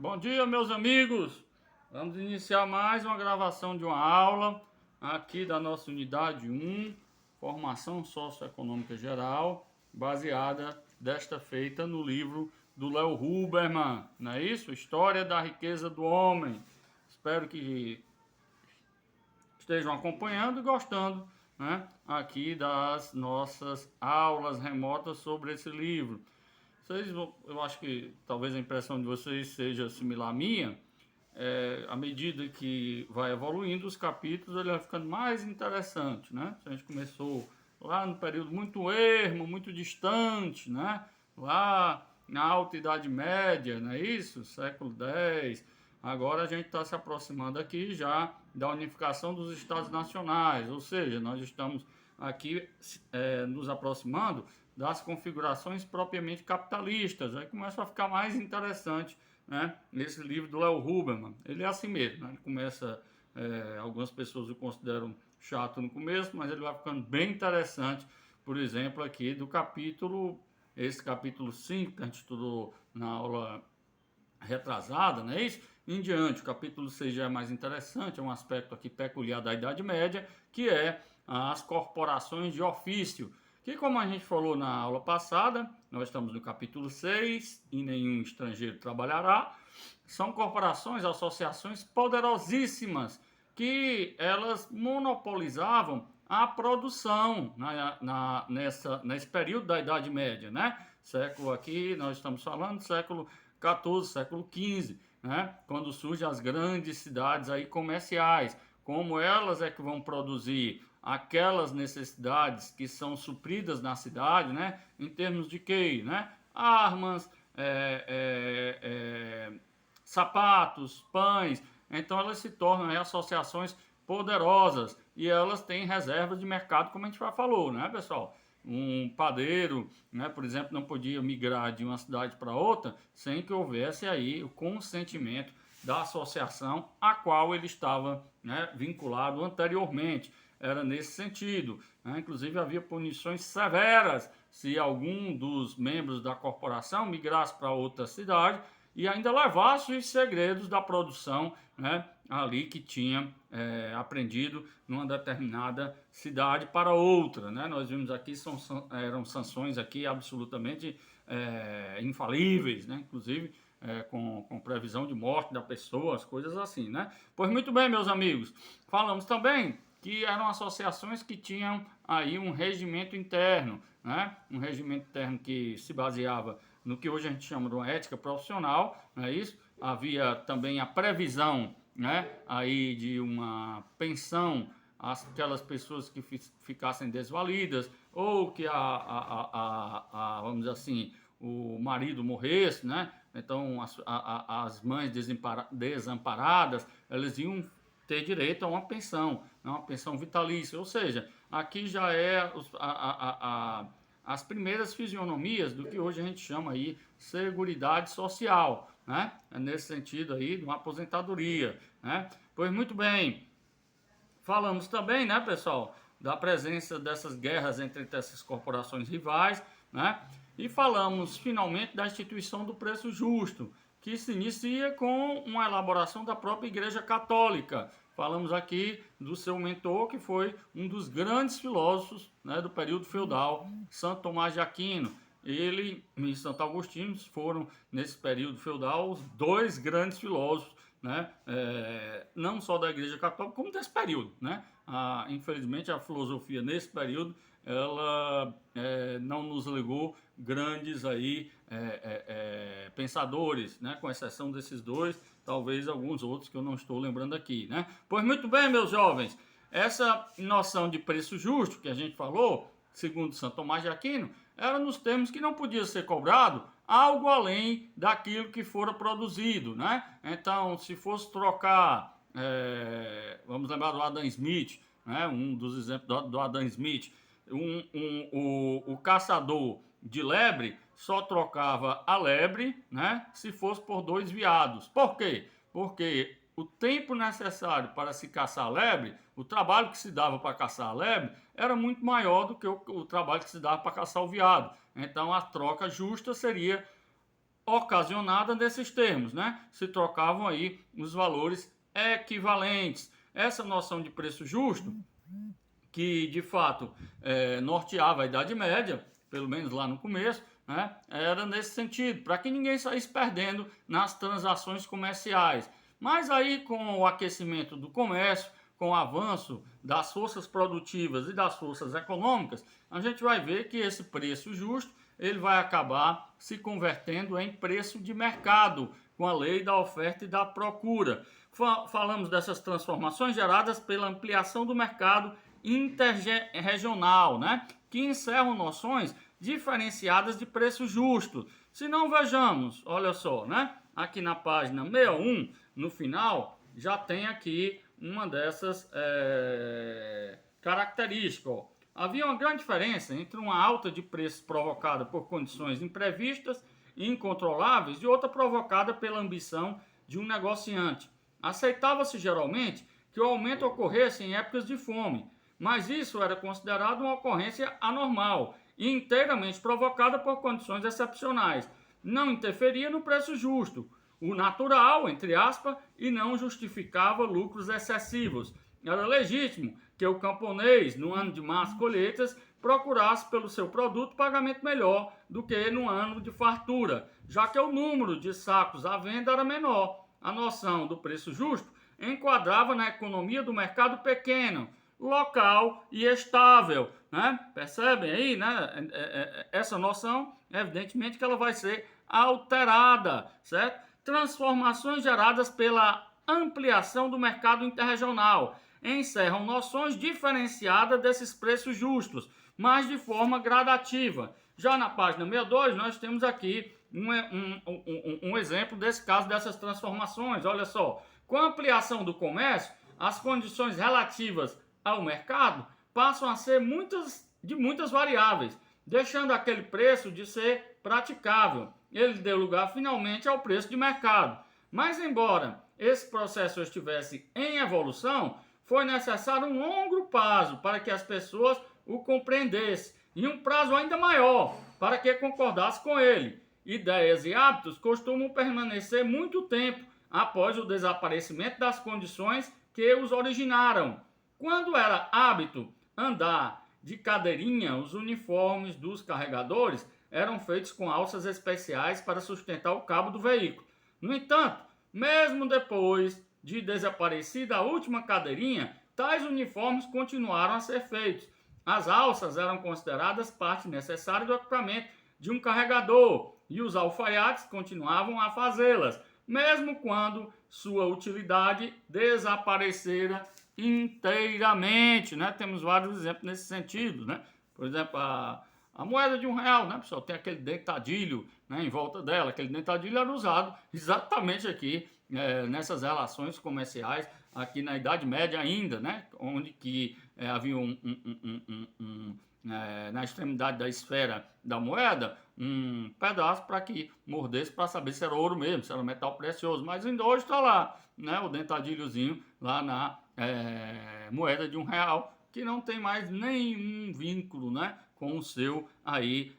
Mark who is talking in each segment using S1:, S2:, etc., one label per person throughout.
S1: Bom dia, meus amigos! Vamos iniciar mais uma gravação de uma aula aqui da nossa unidade 1, Formação Socioeconômica Geral, baseada desta feita no livro do Léo Huberman, não é isso? História da Riqueza do Homem. Espero que estejam acompanhando e gostando, né, aqui das nossas aulas remotas sobre esse livro. Eu acho que talvez a impressão de vocês seja similar à minha. À medida que vai evoluindo os capítulos, ele vai ficando mais interessante, né? A gente começou lá no período muito ermo, muito distante, né? Lá na Alta Idade Média, não é isso? Século X. Agora a gente está se aproximando aqui já da unificação dos Estados Nacionais, ou seja, nós estamos aqui nos aproximando das configurações propriamente capitalistas. Aí começa a ficar mais interessante, né, nesse livro do Léo Huberman. Ele é assim mesmo, né? Ele começa, algumas pessoas o consideram chato no começo, mas ele vai ficando bem interessante. Por exemplo, aqui do esse capítulo 5, que a gente estudou na aula retrasada, não é isso? Em diante, o capítulo 6 já é mais interessante, é um aspecto aqui peculiar da Idade Média, que é as corporações de ofício, que, como a gente falou na aula passada, nós estamos no capítulo 6, e nenhum estrangeiro trabalhará. São corporações, associações poderosíssimas, que elas monopolizavam a produção nesse período da Idade Média, né? Século aqui, nós estamos falando século XIV, século XV, né? Quando surgem as grandes cidades aí comerciais, como elas é que vão produzir aquelas necessidades que são supridas na cidade, né? Em termos de quê, né? Armas, sapatos, pães. Então elas se tornam associações poderosas e elas têm reservas de mercado, como a gente já falou, né, pessoal? Um padeiro, né, por exemplo, não podia migrar de uma cidade para outra sem que houvesse aí o consentimento da associação a qual ele estava, né, vinculado anteriormente. Era nesse sentido, né? Inclusive havia punições severas se algum dos membros da corporação migrasse para outra cidade e ainda levasse os segredos da produção, né, ali que tinha aprendido numa determinada cidade para outra, né? Nós vimos aqui eram sanções aqui absolutamente infalíveis, né? Inclusive com previsão de morte da pessoa, as coisas assim, né? Pois muito bem, meus amigos, falamos também que eram associações que tinham aí um regimento interno, né? Um regimento interno que se baseava no que hoje a gente chama de uma ética profissional, não é isso? Havia também a previsão, né, aí de uma pensão aquelas pessoas que ficassem desvalidas ou que vamos dizer assim, o marido morresse, né? Então as mães desamparadas, elas iam ter direito a uma pensão vitalícia. Ou seja, aqui já é as primeiras fisionomias do que hoje a gente chama aí seguridade social, né? É nesse sentido aí de uma aposentadoria, né? Pois muito bem, falamos também, né, pessoal, da presença dessas guerras entre essas corporações rivais, né? E falamos finalmente da instituição do preço justo, que se inicia com uma elaboração da própria Igreja Católica. Falamos aqui do seu mentor, que foi um dos grandes filósofos, né, do período feudal, Santo Tomás de Aquino. Ele e Santo Agostinho foram, nesse período feudal, os dois grandes filósofos, né, não só da Igreja Católica, como desse período, né? Infelizmente, a filosofia nesse período ela não nos legou grandes aí pensadores, né? Com exceção desses dois, talvez alguns outros que eu não estou lembrando aqui, né? Pois muito bem, meus jovens, essa noção de preço justo que a gente falou, segundo Santo Tomás de Aquino, era nos termos que não podia ser cobrado algo além daquilo que fora produzido, né? Então, se fosse trocar, vamos lembrar do Adam Smith, né? Um dos exemplos do Adam Smith, o caçador de lebre só trocava a lebre, né, se fosse por dois veados. Por quê? Porque o tempo necessário para se caçar a lebre, o trabalho que se dava para caçar a lebre, era muito maior do que o trabalho que se dava para caçar o veado. Então a troca justa seria ocasionada desses termos, né? Se trocavam aí os valores equivalentes. Essa noção de preço justo, que de fato norteava a Idade Média, pelo menos lá no começo, né? Era nesse sentido, para que ninguém saísse perdendo nas transações comerciais. Mas aí, com o aquecimento do comércio, com o avanço das forças produtivas e das forças econômicas, a gente vai ver que esse preço justo ele vai acabar se convertendo em preço de mercado, com a lei da oferta e da procura. Falamos dessas transformações geradas pela ampliação do mercado interregional, né? Que encerram noções diferenciadas de preço justo. Se não, vejamos, olha só, né? Aqui na página 61, no final, já tem aqui uma dessas características. Ó. Havia uma grande diferença entre uma alta de preços provocada por condições imprevistas e incontroláveis e outra provocada pela ambição de um negociante. Aceitava-se geralmente que o aumento ocorresse em épocas de fome, mas isso era considerado uma ocorrência anormal e inteiramente provocada por condições excepcionais. Não interferia no preço justo, o natural, entre aspas, e não justificava lucros excessivos. Era legítimo que o camponês, no ano de más colheitas, procurasse pelo seu produto pagamento melhor do que no ano de fartura, já que o número de sacos à venda era menor. A noção do preço justo enquadrava na economia do mercado pequeno, local e estável, né? Percebem aí, né? Essa noção, evidentemente que ela vai ser alterada, certo? Transformações geradas pela ampliação do mercado interregional encerram noções diferenciadas desses preços justos, mas de forma gradativa. Já na página 62, nós temos aqui um exemplo desse caso, dessas transformações. Olha só, com a ampliação do comércio, as condições relativas ao mercado passam a ser muitas variáveis, deixando aquele preço de ser praticável. Ele deu lugar finalmente ao preço de mercado. Mas embora esse processo estivesse em evolução, foi necessário um longo prazo para que as pessoas o compreendessem e um prazo ainda maior para que concordassem com ele. Ideias e hábitos costumam permanecer muito tempo após o desaparecimento das condições que os originaram. Quando era hábito andar de cadeirinha, os uniformes dos carregadores eram feitos com alças especiais para sustentar o cabo do veículo. No entanto, mesmo depois de desaparecida a última cadeirinha, tais uniformes continuaram a ser feitos. As alças eram consideradas parte necessária do equipamento de um carregador e os alfaiates continuavam a fazê-las, mesmo quando sua utilidade desaparecera inteiramente, né? Temos vários exemplos nesse sentido, né? Por exemplo, a moeda de R$1, né, pessoal? Tem aquele dentadilho, né, em volta dela. Aquele dentadilho era usado exatamente aqui nessas relações comerciais, aqui na Idade Média ainda, né? Onde que havia na extremidade da esfera da moeda um pedaço para que mordesse para saber se era ouro mesmo, se era metal precioso. Mas ainda hoje está lá, né, o dentadilhozinho lá na moeda de R$1, que não tem mais nenhum vínculo, né, com o seu aí,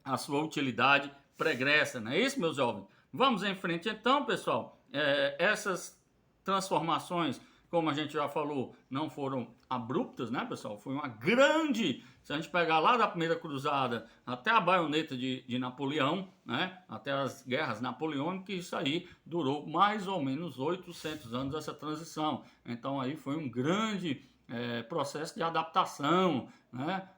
S1: a sua utilidade pregressa, não é isso, meus jovens? Vamos em frente então, pessoal. Essas transformações, como a gente já falou, não foram abruptas, né, pessoal? Foi uma grande... Se a gente pegar lá da primeira cruzada até a baioneta de Napoleão, né, até as guerras napoleônicas, isso aí durou mais ou menos 800 anos, essa transição. Então aí foi um grande processo de adaptação, né,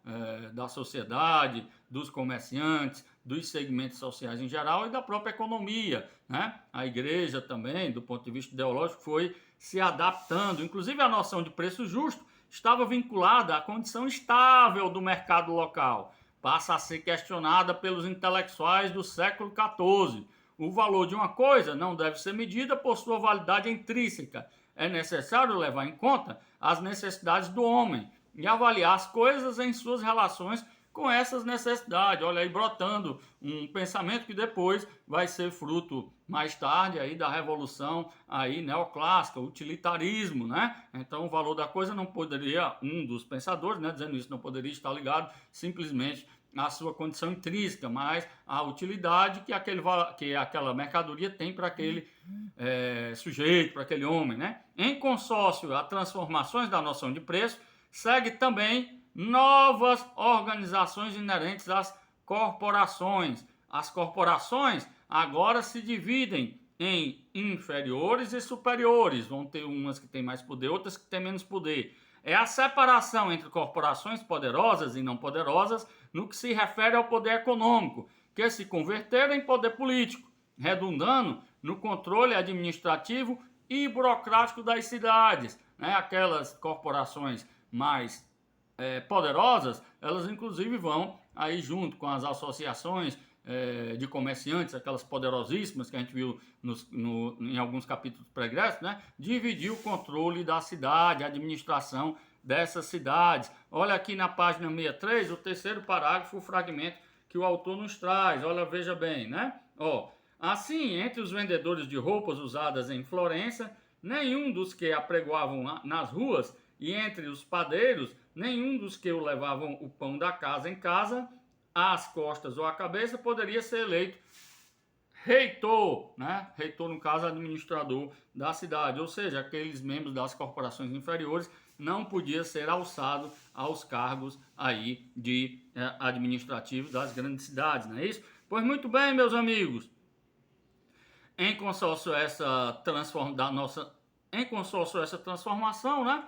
S1: da sociedade, dos comerciantes, dos segmentos sociais em geral e da própria economia, né? A igreja também, do ponto de vista ideológico, foi se adaptando. Inclusive a noção de preço justo estava vinculada à condição estável do mercado local. Passa a ser questionada pelos intelectuais do século XIV. O valor de uma coisa não deve ser medida por sua validade intrínseca. É necessário levar em conta as necessidades do homem e avaliar as coisas em suas relações com essas necessidades. Olha aí, brotando um pensamento que depois vai ser fruto, mais tarde, aí da revolução aí neoclássica, o utilitarismo, né? Então, o valor da coisa não poderia, um dos pensadores, né, dizendo isso, não poderia estar ligado simplesmente a sua condição intrínseca, mas a utilidade que aquela mercadoria tem para aquele sujeito, para aquele homem, né? Em consórcio a transformações da noção de preço, segue também novas organizações inerentes às corporações. As corporações agora se dividem em inferiores e superiores. Vão ter umas que têm mais poder, outras que têm menos poder. É a separação entre corporações poderosas e não poderosas no que se refere ao poder econômico, que se converteram em poder político, redundando no controle administrativo e burocrático das cidades. Né? Aquelas corporações mais poderosas, elas inclusive vão aí junto com as associações de comerciantes, aquelas poderosíssimas que a gente viu em alguns capítulos pregressos, né? Dividir o controle da cidade, a administração dessas cidades. Olha aqui na página 63, o terceiro parágrafo, o fragmento que o autor nos traz. Olha, veja bem, né? Assim, entre os vendedores de roupas usadas em Florença, nenhum dos que apregoavam nas ruas, e entre os padeiros, nenhum dos que o levavam o pão da casa em casa, às costas ou à cabeça, poderia ser eleito reitor, né? Reitor, no caso, administrador da cidade, ou seja, aqueles membros das corporações inferiores não podia ser alçado aos cargos aí de administrativos das grandes cidades, não é isso? Pois muito bem, meus amigos, em consórcio essa transformação, né?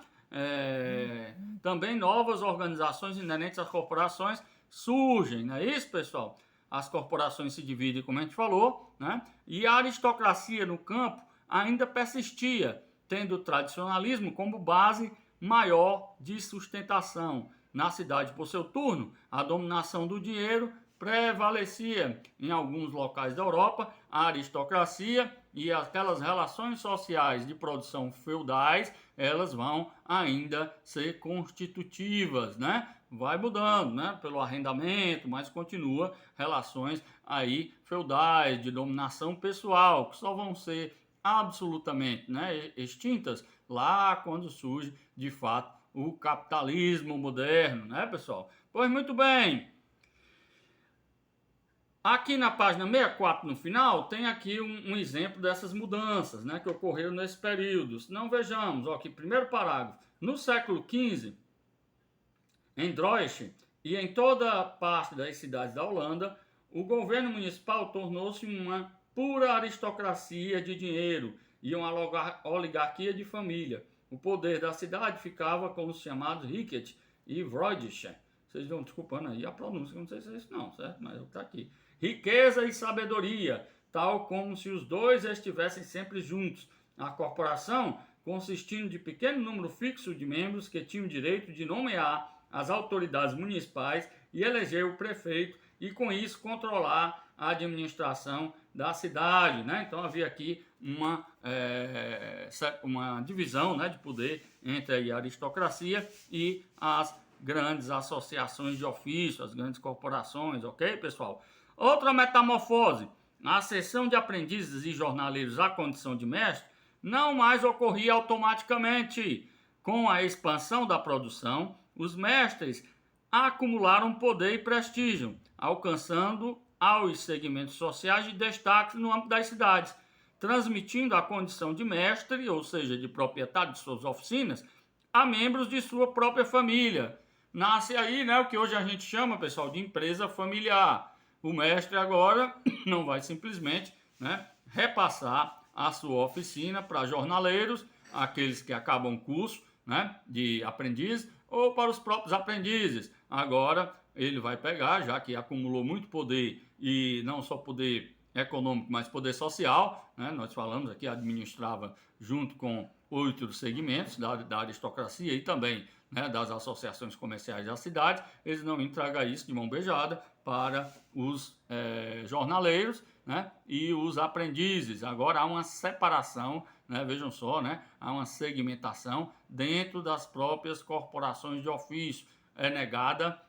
S1: Também novas organizações inerentes às corporações surgem, não é isso, pessoal? As corporações se dividem, como a gente falou, né? E a aristocracia no campo ainda persistia, tendo o tradicionalismo como base maior de sustentação. Na cidade, por seu turno, a dominação do dinheiro prevalecia. Em alguns locais da Europa, a aristocracia e aquelas relações sociais de produção feudais, elas vão ainda ser constitutivas, né? Vai mudando, né? Pelo arrendamento, mas continua relações aí feudais, de dominação pessoal, que só vão ser absolutamente, né, extintas lá quando surge, de fato, o capitalismo moderno, né, pessoal? Pois muito bem. Aqui na página 64, no final, tem aqui um exemplo dessas mudanças, né, que ocorreram nesse período. Não vejamos, aqui, primeiro parágrafo. No século XV, em Dreuze e em toda parte das cidades da Holanda, o governo municipal tornou-se uma pura aristocracia de dinheiro e uma oligarquia de família. O poder da cidade ficava com os chamados Ricket e Vroedische. Vocês vão desculpando aí a pronúncia, não sei se é isso não, certo? Mas está aqui. Riqueza e sabedoria, tal como se os dois estivessem sempre juntos. A corporação, consistindo de pequeno número fixo de membros que tinham direito de nomear as autoridades municipais e eleger o prefeito e, com isso, controlar a administração da cidade, né? Então, havia aqui uma divisão, né, de poder entre a aristocracia e as grandes associações de ofício, as grandes corporações, ok, pessoal? Outra metamorfose, a acessão de aprendizes e jornaleiros à condição de mestre não mais ocorria automaticamente. Com a expansão da produção, os mestres acumularam poder e prestígio, alcançando aos segmentos sociais de destaque no âmbito das cidades, transmitindo a condição de mestre, ou seja, de proprietário de suas oficinas, a membros de sua própria família. Nasce aí, né, o que hoje a gente chama, pessoal, de empresa familiar. O mestre agora não vai simplesmente, né, repassar a sua oficina para jornaleiros, aqueles que acabam o curso, né, de aprendiz, ou para os próprios aprendizes. Agora ele vai pegar, já que acumulou muito poder, e não só poder econômico, mas poder social, né? Nós falamos aqui, administrava junto com outros segmentos da aristocracia e também, né, das associações comerciais da cidade. Eles não entregam isso de mão beijada para os jornaleiros, né, e os aprendizes. Agora há uma separação, né, vejam só, né, há uma segmentação dentro das próprias corporações de ofício. É negada,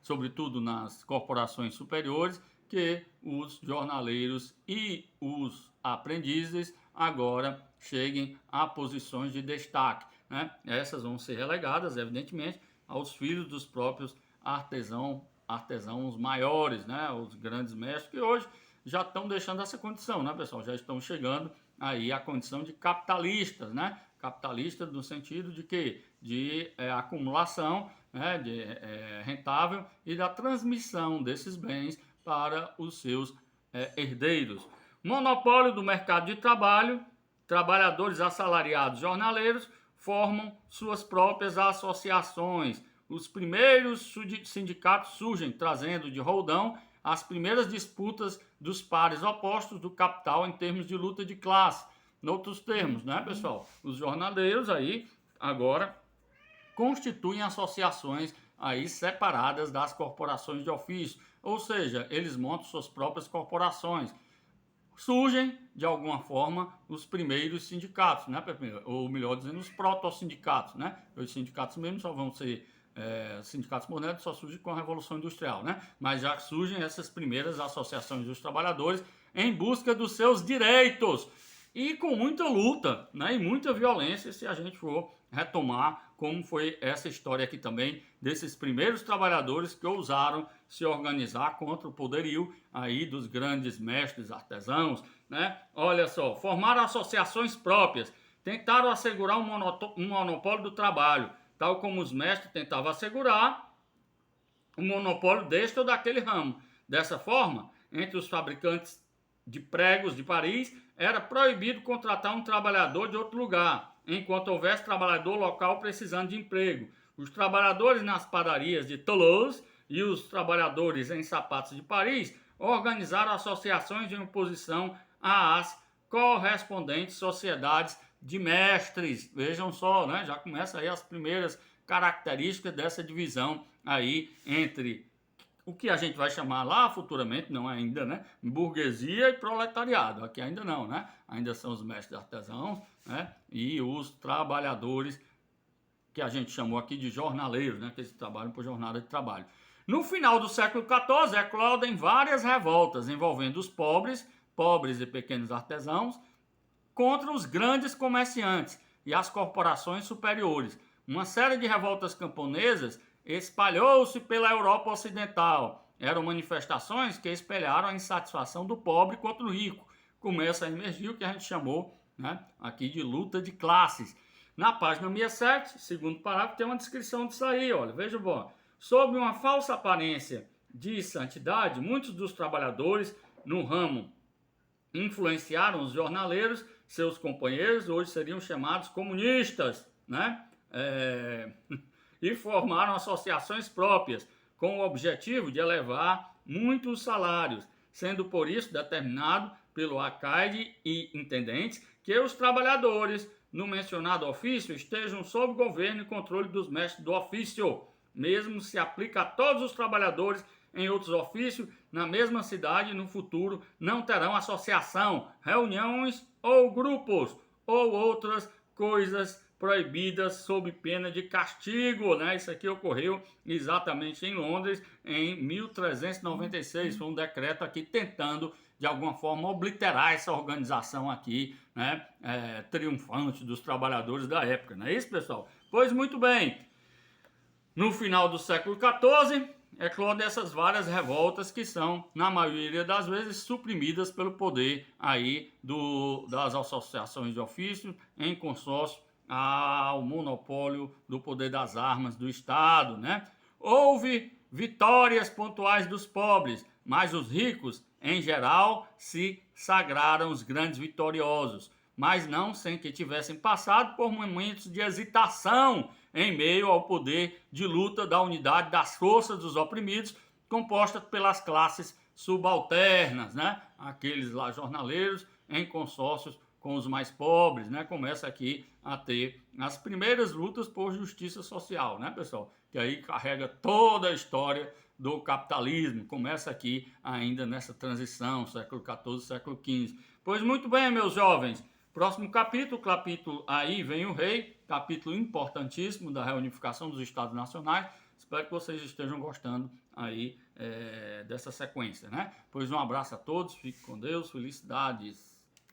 S1: sobretudo nas corporações superiores, que os jornaleiros e os aprendizes agora cheguem a posições de destaque, né? Essas vão ser relegadas, evidentemente, aos filhos dos próprios artesãos maiores, né? Os grandes mestres que hoje já estão deixando essa condição, né, pessoal? Já estão chegando aí à condição de capitalistas, né? Capitalistas no sentido de quê? De acumulação, né? De rentável e da transmissão desses bens para os seus herdeiros. Monopólio do mercado de trabalho, trabalhadores assalariados jornaleiros formam suas próprias associações. Os primeiros sindicatos surgem trazendo de roldão as primeiras disputas dos pares opostos do capital em termos de luta de classe. Em outros termos, né, pessoal? Os jornaleiros aí agora constituem associações aí separadas das corporações de ofício, ou seja, eles montam suas próprias corporações. Surgem, de alguma forma, os primeiros sindicatos, né? Ou melhor dizendo, os proto-sindicatos, né? Os sindicatos mesmo só vão ser sindicatos modernos, só surgem com a Revolução Industrial, né? Mas já surgem essas primeiras associações dos trabalhadores em busca dos seus direitos e com muita luta, né? E muita violência, se a gente for retomar como foi essa história aqui também desses primeiros trabalhadores que ousaram se organizar contra o poderio aí dos grandes mestres artesãos, né? Olha só, formaram associações próprias, tentaram assegurar um monopólio do trabalho, tal como os mestres tentavam assegurar o monopólio deste ou daquele ramo. Dessa forma, entre os fabricantes de pregos de Paris, era proibido contratar um trabalhador de outro lugar, enquanto houvesse trabalhador local precisando de emprego. Os trabalhadores nas padarias de Toulouse e os trabalhadores em sapatos de Paris organizaram associações em oposição às correspondentes sociedades de mestres. Vejam só, né? Já começa aí as primeiras características dessa divisão aí entre o que a gente vai chamar lá futuramente, não ainda, né? Burguesia e proletariado. Aqui ainda não, né? Ainda são os mestres artesãos, né? E os trabalhadores, que a gente chamou aqui de jornaleiros, né? Que eles trabalham por jornada de trabalho. No final do século XIV, eclodem várias revoltas envolvendo os pobres e pequenos artesãos, contra os grandes comerciantes e as corporações superiores. Uma série de revoltas camponesas espalhou-se pela Europa Ocidental. Eram manifestações que espelharam a insatisfação do pobre contra o rico. Começa a emergir o que a gente chamou, né, aqui de luta de classes. Na página 67, segundo parágrafo, tem uma descrição disso aí, olha, veja bom. Sob uma falsa aparência de santidade, muitos dos trabalhadores no ramo influenciaram os jornaleiros, seus companheiros, hoje seriam chamados comunistas, né? E formaram associações próprias, com o objetivo de elevar muitos salários, sendo por isso determinado pelo alcaide e intendentes que os trabalhadores no mencionado ofício estejam sob governo e controle dos mestres do ofício. Mesmo se aplica a todos os trabalhadores em outros ofícios na mesma cidade, no futuro não terão associação, reuniões ou grupos ou outras coisas proibidas sob pena de castigo, né? Isso aqui ocorreu exatamente em Londres em 1396, foi um decreto aqui tentando de alguma forma obliterar essa organização aqui, né? Triunfante dos trabalhadores da época, não é isso, pessoal? Pois muito bem, no final do século XIV, eclodem essas várias revoltas que são, na maioria das vezes, suprimidas pelo poder aí das associações de ofício em consórcio ao monopólio do poder das armas do Estado, né? Houve vitórias pontuais dos pobres, mas os ricos, em geral, se sagraram os grandes vitoriosos, mas não sem que tivessem passado por momentos de hesitação em meio ao poder de luta da unidade das forças dos oprimidos, composta pelas classes subalternas, né? Aqueles lá jornaleiros em consórcios com os mais pobres, né? Começa aqui a ter as primeiras lutas por justiça social, né, pessoal? Que aí carrega toda a história do capitalismo, começa aqui ainda nessa transição, século XIV, século XV. Pois muito bem, meus jovens, próximo capítulo Aí Vem o Rei, capítulo importantíssimo da reunificação dos Estados Nacionais. Espero que vocês estejam gostando aí dessa sequência, né? Pois um abraço a todos, fiquem com Deus, felicidades.